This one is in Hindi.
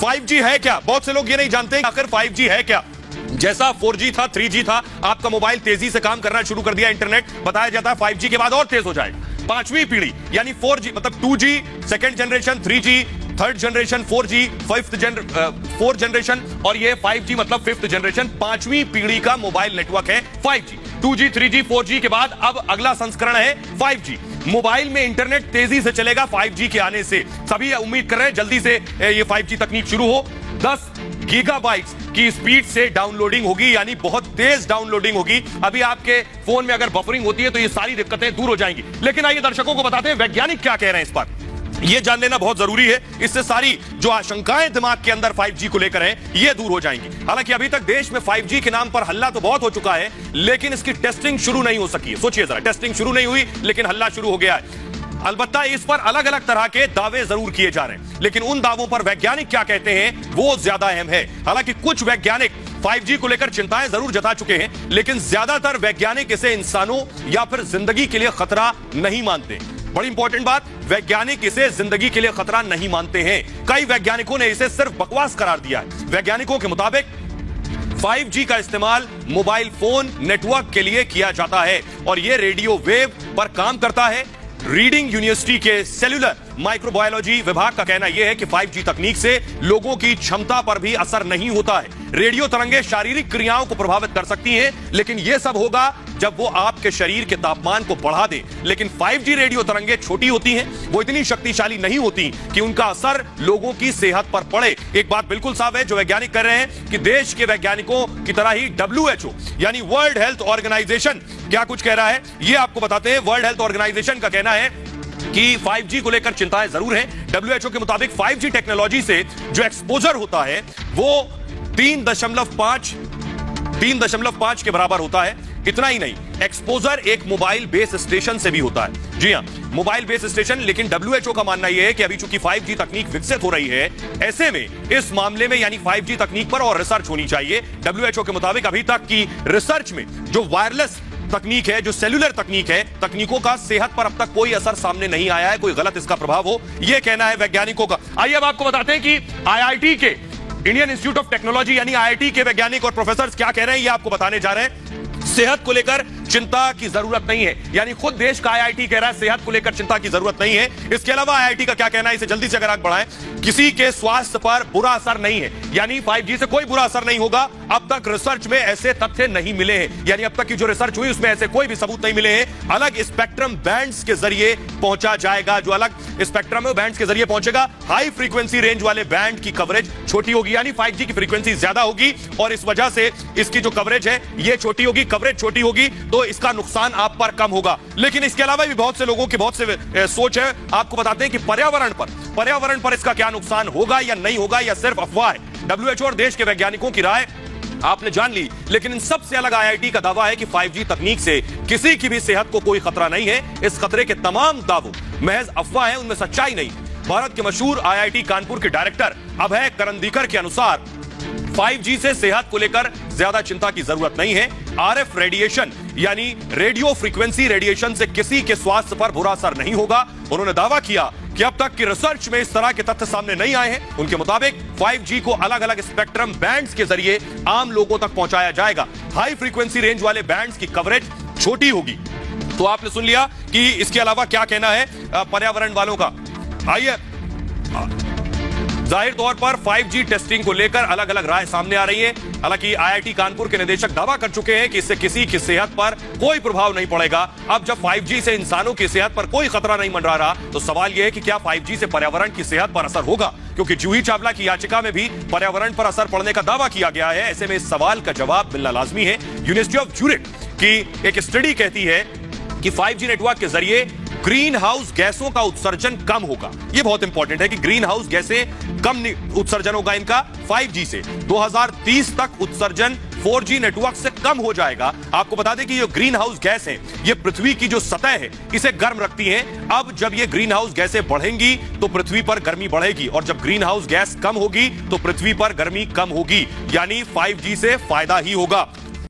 5G है क्या? बहुत से लोग ये नहीं जानते आखिर 5G है क्या। जैसा 4G था, 3G था, आपका मोबाइल तेजी से काम करना शुरू कर दिया, इंटरनेट बताया जाता है 5G के बाद और तेज हो जाएगा। पांचवी पीढ़ी यानी 4G मतलब 2G second generation, 3G third generation, 4G fourth generation और ये 5G मतलब फिफ्थ जनरेशन, पांचवी पीढ़ी का मोबाइल नेटवर्क है 5G। 2G 3G 4G के बाद अब अगला संस्करण है 5G। मोबाइल में इंटरनेट तेजी से चलेगा 5G के आने से। सभी उम्मीद कर रहे हैं जल्दी से ये 5G तकनीक शुरू हो। 10 गीगाबाइट्स की स्पीड से डाउनलोडिंग होगी, यानी बहुत तेज डाउनलोडिंग होगी। अभी आपके फोन में अगर बफरिंग होती है तो ये सारी दिक्कतें दूर हो जाएंगी। लेकिन आइए दर्शकों को बताते हैं वैज्ञानिक क्या कह रहे हैं इस पर, यह जान लेना बहुत जरूरी है। इससे सारी जो आशंकाएं दिमाग के अंदर 5G को लेकर हैं ये दूर हो जाएंगी। हालांकि अभी तक देश में 5G के नाम पर हल्ला तो बहुत हो चुका है, लेकिन इसकी टेस्टिंग शुरू नहीं हो सकी है। सोचिए जरा, टेस्टिंग शुरू नहीं हुई लेकिन हल्ला शुरू हो गया है। अलबत्ता इस पर अलग अलग तरह के दावे जरूर किए जा रहे हैं, लेकिन उन दावों पर वैज्ञानिक क्या कहते हैं वो ज्यादा अहम है। हालांकि कुछ वैज्ञानिक 5G को लेकर चिंताएं जरूर जता चुके हैं, लेकिन ज्यादातर वैज्ञानिक इसे इंसानों या फिर जिंदगी के लिए खतरा नहीं मानते। बड़ी इंपॉर्टेंट बात, वैज्ञानिक इसे जिंदगी के लिए खतरा नहीं मानते हैं। कई वैज्ञानिकों ने इसे सिर्फ बकवास करार दिया है। वैज्ञानिकों के मुताबिक 5G का इस्तेमाल मोबाइल फोन नेटवर्क के लिए किया जाता है और यह रेडियो वेव पर काम करता है। रीडिंग यूनिवर्सिटी के सेल्यूलर माइक्रोबायोलॉजी विभाग का कहना यह है कि 5G तकनीक से लोगों की क्षमता पर भी असर नहीं होता है। रेडियो तरंगे शारीरिक क्रियाओं को प्रभावित कर सकती हैं, लेकिन यह सब होगा जब वो आपके शरीर के तापमान को बढ़ा दे। लेकिन 5G रेडियो तरंगे छोटी होती हैं, वो इतनी शक्तिशाली नहीं होती कि उनका असर लोगों की सेहत पर पड़े। एक बात बिल्कुल साफ है, जो वैज्ञानिक कर रहे हैं कि देश के वैज्ञानिकों की तरह ही WHO यानी वर्ल्ड हेल्थ ऑर्गेनाइजेशन क्या कुछ कह रहा है ये आपको बताते हैं। वर्ल्ड हेल्थ ऑर्गेनाइजेशन का कहना है कि 5G को लेकर चिंताएं जरूर हैं। WHO के मुताबिक 5G टेक्नोलॉजी से जो एक्सपोजर होता है वो 3.5 के बराबर होता है। इतना ही नहीं, एक्सपोजर एक मोबाइल बेस स्टेशन से भी होता है। जी हां, मोबाइल बेस स्टेशन। लेकिन WHO का मानना यह है कि अभी चूंकि 5G तकनीक विकसित हो रही है, ऐसे में इस मामले में यानी 5G तकनीक पर और रिसर्च होनी चाहिए। WHO के मुताबिक अभी तक की रिसर्च में जो वायरलेस तकनीक है, जो सेल्यूलर तकनीक है, तकनीकों का सेहत पर अब तक कोई असर सामने नहीं आया है, कोई गलत इसका प्रभाव हो, यह कहना है वैज्ञानिकों का। आइए अब आपको बताते हैं कि IIT के इंडियन इंस्टीट्यूट ऑफ टेक्नोलॉजी यानी IIT के वैज्ञानिक और प्रोफेसर क्या कह रहे हैं, ये आपको बताने जा रहे हैं। सेहत को लेकर चिंता की जरूरत नहीं है, यानी खुद देश का IIT कह रहा है सेहत को लेकर चिंता की जरूरत नहीं है। इसके अलावा IIT का क्या कहना है, इसे जल्दी से अगर आगे बढ़ाएं, किसी के स्वास्थ्य पर बुरा असर नहीं है, यानी 5G से कोई बुरा असर नहीं होगा। अब तक रिसर्च में ऐसे तथ्य नहीं मिले हैं, यानी अब तक की जो रिसर्च हुई उसमें ऐसे कोई भी सबूत नहीं मिले हैं। अलग स्पेक्ट्रम बैंड्स के जरिए पहुंचा जाएगा, जो अलग स्पेक्ट्रम बैंड्स के जरिए पहुंचेगा। हाई फ्रीक्वेंसी रेंज वाले बैंड की कवरेज छोटी होगी, यानी 5G की फ्रीक्वेंसी ज्यादा होगी और इस वजह से इसकी जो कवरेज है ये छोटी होगी, कवरेज छोटी होगी तो इसका नुकसान आप पर कम होगा। लेकिन इसके अलावा भी बहुत से लोगों की बहुत से सोच है। आपको बताते हैं कि पर्यावरण पर इसका क्या नुकसान होगा या नहीं होगा, या सिर्फ अफवाह है। WHO और देश के वैज्ञानिकों की राय आपने जान ली, लेकिन इन सबसे अलग IIT का दावा है कि 5G तकनीक से किसी की भी सेहत को कोई खतरा नहीं है। इस खतरे के तमाम दावों महज अफवाह है, उनमें सच्चाई नहीं। भारत के मशहूर IIT कानपुर के डायरेक्टर अभय करंदीकर के अनुसार 5G से सेहत को लेकर ज्यादा चिंता की जरूरत नहीं है। RF रेडिएशन यानी रेडियो फ्रीक्वेंसी रेडिएशन से किसी के स्वास्थ्य पर बुरा असर नहीं होगा। उन्होंने दावा किया कि अब तक की रिसर्च में इस तरह के तथ्य सामने नहीं आए हैं। उनके मुताबिक 5G को अलग अलग स्पेक्ट्रम बैंड्स के जरिए आम लोगों तक पहुंचाया जाएगा। हाई फ्रीक्वेंसी रेंज वाले बैंड्स की कवरेज छोटी होगी। तो आपने सुन लिया कि इसके अलावा क्या कहना है पर्यावरण वालों का। आइए, जाहिर तौर पर 5G टेस्टिंग को लेकर अलग अलग राय सामने आ रही है। हालांकि IIT कानपुर के निदेशक दावा कर चुके हैं कि इससे किसी की सेहत पर कोई प्रभाव नहीं पड़ेगा। अब जब 5G से इंसानों की सेहत पर कोई खतरा नहीं मंडरा रहा, तो सवाल यह है कि क्या 5G से पर्यावरण की सेहत पर असर होगा, क्योंकि जूही चावला की याचिका में भी पर्यावरण पर असर पड़ने का दावा किया गया है। ऐसे में इस सवाल का जवाब मिलना लाजमी है। यूनिवर्सिटी ऑफ ज्यूरिख की एक स्टडी कहती है कि 5G नेटवर्क के जरिए ग्रीन हाउस गैसों का उत्सर्जन कम होगा। यह बहुत इंपॉर्टेंट है कि ग्रीन हाउस गैसें कम उत्सर्जन होगा इनका 5G से। 2030 तक उत्सर्जन 4G नेटवर्क से कम हो जाएगा। आपको बता दें कि ये ग्रीन हाउस गैस है, ये पृथ्वी की जो सतह है इसे गर्म रखती हैं। अब जब ये ग्रीन हाउस गैसें बढ़ेंगी तो पृथ्वी पर गर्मी बढ़ेगी, और जब ग्रीन हाउस गैस कम होगी तो पृथ्वी पर गर्मी कम होगी, यानी 5G से फायदा ही होगा।